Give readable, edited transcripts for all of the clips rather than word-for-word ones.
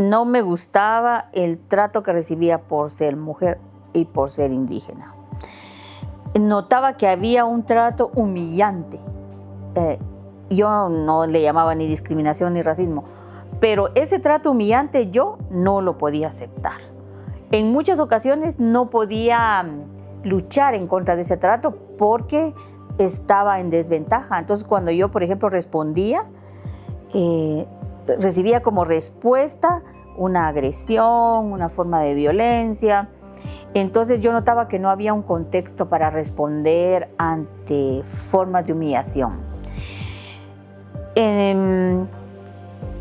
no me gustaba el trato que recibía por ser mujer y por ser indígena. Notaba que había un trato humillante. Yo no le llamaba ni discriminación ni racismo, pero ese trato humillante yo no lo podía aceptar. En muchas ocasiones no podía luchar en contra de ese trato porque estaba en desventaja. Entonces, cuando yo, por ejemplo, respondía, recibía como respuesta una agresión, una forma de violencia. Entonces yo notaba que no había un contexto para responder ante formas de humillación.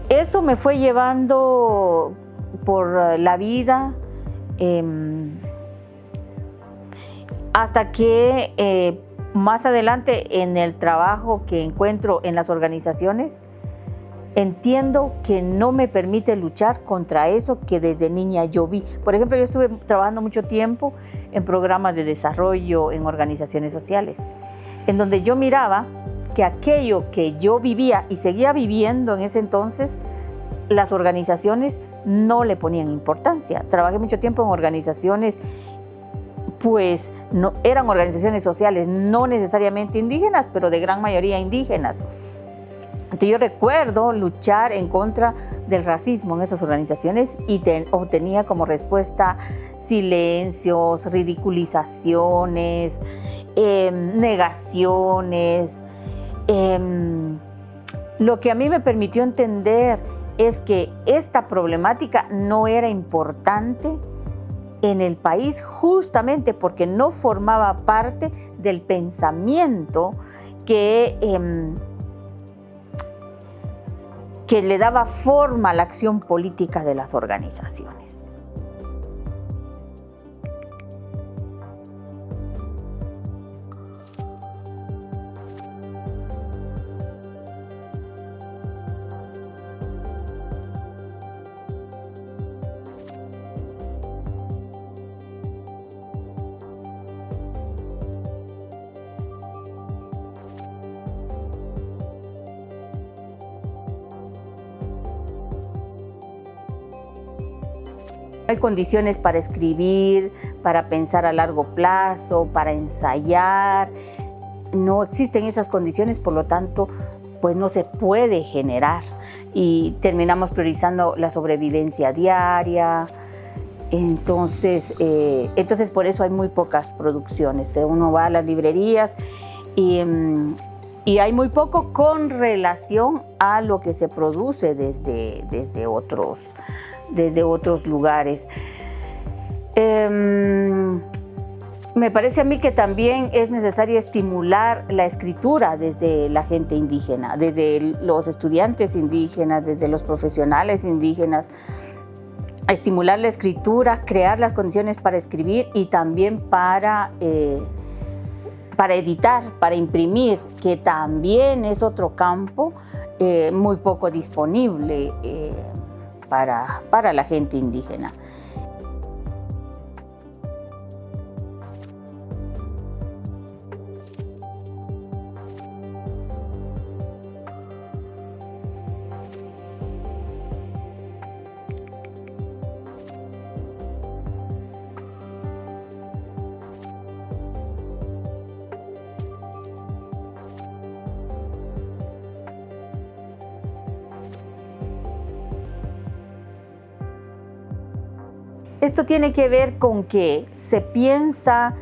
Eso me fue llevando por la vida hasta que más adelante en el trabajo que encuentro en las organizaciones, entiendo que no me permite luchar contra eso que desde niña yo vi. Por ejemplo, yo estuve trabajando mucho tiempo en programas de desarrollo en organizaciones sociales, en donde yo miraba que aquello que yo vivía y seguía viviendo en ese entonces, las organizaciones no le ponían importancia. Trabajé mucho tiempo en organizaciones, pues no, eran organizaciones sociales, no necesariamente indígenas, pero de gran mayoría indígenas. Entonces yo recuerdo luchar en contra del racismo en esas organizaciones y obtenía como respuesta silencios, ridiculizaciones, negaciones. Lo que a mí me permitió entender es que esta problemática no era importante en el país justamente porque no formaba parte del pensamiento que le daba forma a la acción política de las organizaciones. Hay condiciones para escribir, para pensar a largo plazo, para ensayar. No existen esas condiciones, por lo tanto, pues no se puede generar. Y terminamos priorizando la sobrevivencia diaria. Entonces por eso hay muy pocas producciones. Uno va a las librerías y hay muy poco con relación a lo que se produce desde otros lugares. Me parece a mí que también es necesario estimular la escritura desde la gente indígena, desde los estudiantes indígenas, desde los profesionales indígenas. Estimular la escritura, crear las condiciones para escribir y también para editar, para imprimir, que también es otro campo muy poco disponible para la gente indígena. Esto tiene que ver con que se piensa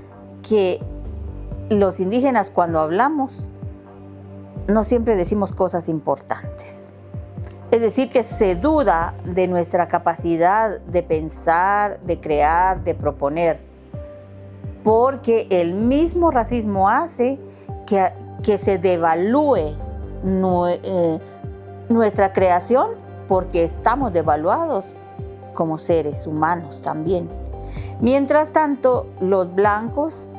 que los indígenas, cuando hablamos, no siempre decimos cosas importantes. Es decir, que se duda de nuestra capacidad de pensar, de crear, de proponer, porque el mismo racismo hace que se devalúe nuestra creación, porque estamos devaluados como seres humanos también. Mientras tanto, los blancos,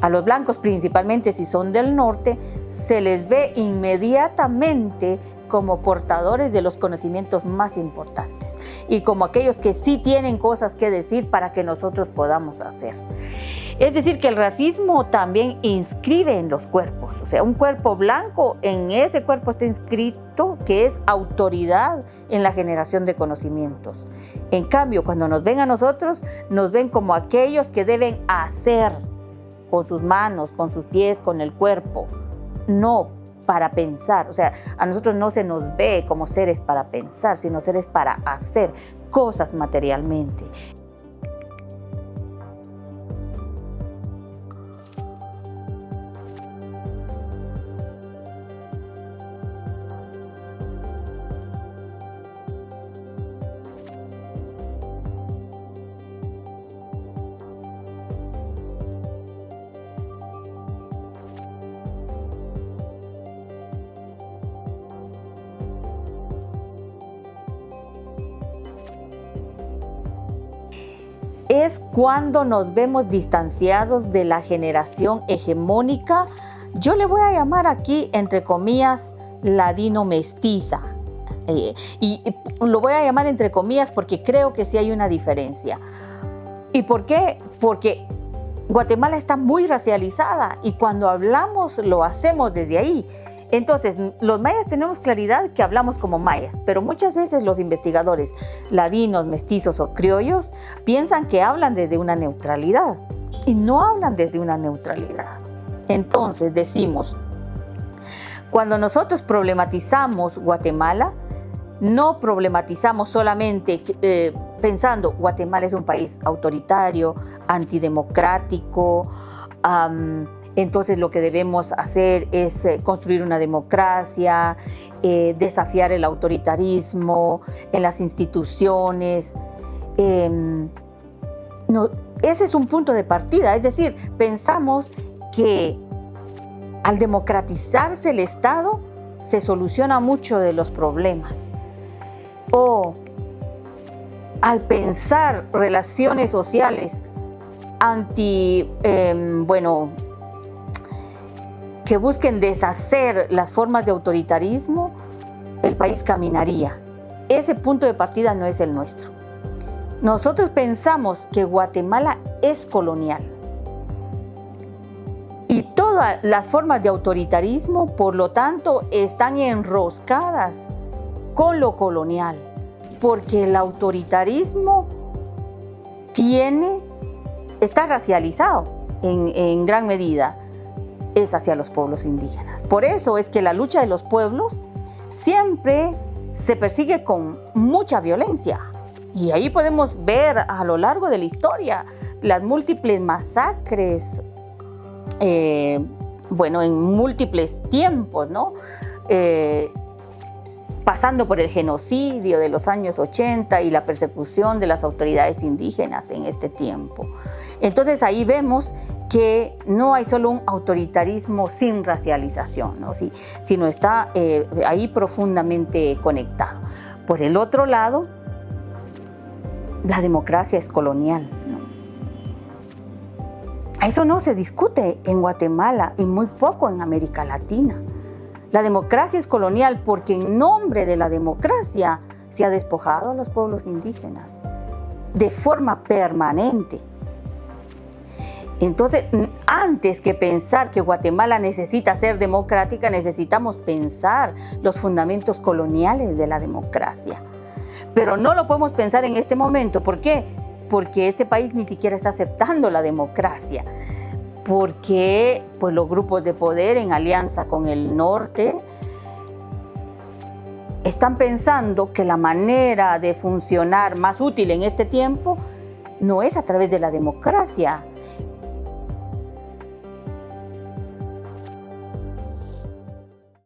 a los blancos principalmente si son del norte, se les ve inmediatamente como portadores de los conocimientos más importantes y como aquellos que sí tienen cosas que decir para que nosotros podamos hacer. Es decir, que el racismo también inscribe en los cuerpos. O sea, un cuerpo blanco, en ese cuerpo está inscrito que es autoridad en la generación de conocimientos. En cambio, cuando nos ven a nosotros, nos ven como aquellos que deben hacer con sus manos, con sus pies, con el cuerpo, no para pensar. O sea, a nosotros no se nos ve como seres para pensar, sino seres para hacer cosas materialmente. Es cuando nos vemos distanciados de la generación hegemónica, yo le voy a llamar aquí, entre comillas, ladino-mestiza. Y lo voy a llamar entre comillas porque creo que sí hay una diferencia. ¿Y por qué? Porque Guatemala está muy racializada y cuando hablamos lo hacemos desde ahí. Entonces, los mayas tenemos claridad que hablamos como mayas, pero muchas veces los investigadores ladinos, mestizos o criollos piensan que hablan desde una neutralidad y no hablan desde una neutralidad. Entonces decimos, cuando nosotros problematizamos Guatemala, no problematizamos solamente pensando Guatemala es un país autoritario, antidemocrático, entonces lo que debemos hacer es construir una democracia, desafiar el autoritarismo en las instituciones. No, ese es un punto de partida, es decir, pensamos que al democratizarse el Estado se soluciona mucho de los problemas. O al pensar relaciones sociales que busquen deshacer las formas de autoritarismo, el país caminaría. Ese punto de partida no es el nuestro. Nosotros pensamos que Guatemala es colonial. Y todas las formas de autoritarismo, por lo tanto, están enroscadas con lo colonial. Porque el autoritarismo está racializado en gran medida. Es hacia los pueblos indígenas. Por eso es que la lucha de los pueblos siempre se persigue con mucha violencia. Y ahí podemos ver a lo largo de la historia las múltiples masacres, en múltiples tiempos, ¿no? Pasando por el genocidio de los años 80 y la persecución de las autoridades indígenas en este tiempo. Entonces ahí vemos que no hay solo un autoritarismo sin racialización, ¿no? Sino está ahí profundamente conectado. Por el otro lado, la democracia es colonial, ¿no? Eso no se discute en Guatemala y muy poco en América Latina. La democracia es colonial porque en nombre de la democracia se ha despojado a los pueblos indígenas de forma permanente. Entonces, antes que pensar que Guatemala necesita ser democrática, necesitamos pensar los fundamentos coloniales de la democracia. Pero no lo podemos pensar en este momento. ¿Por qué? Porque este país ni siquiera está aceptando la democracia. Porque pues, los grupos de poder en alianza con el norte están pensando que la manera de funcionar más útil en este tiempo no es a través de la democracia,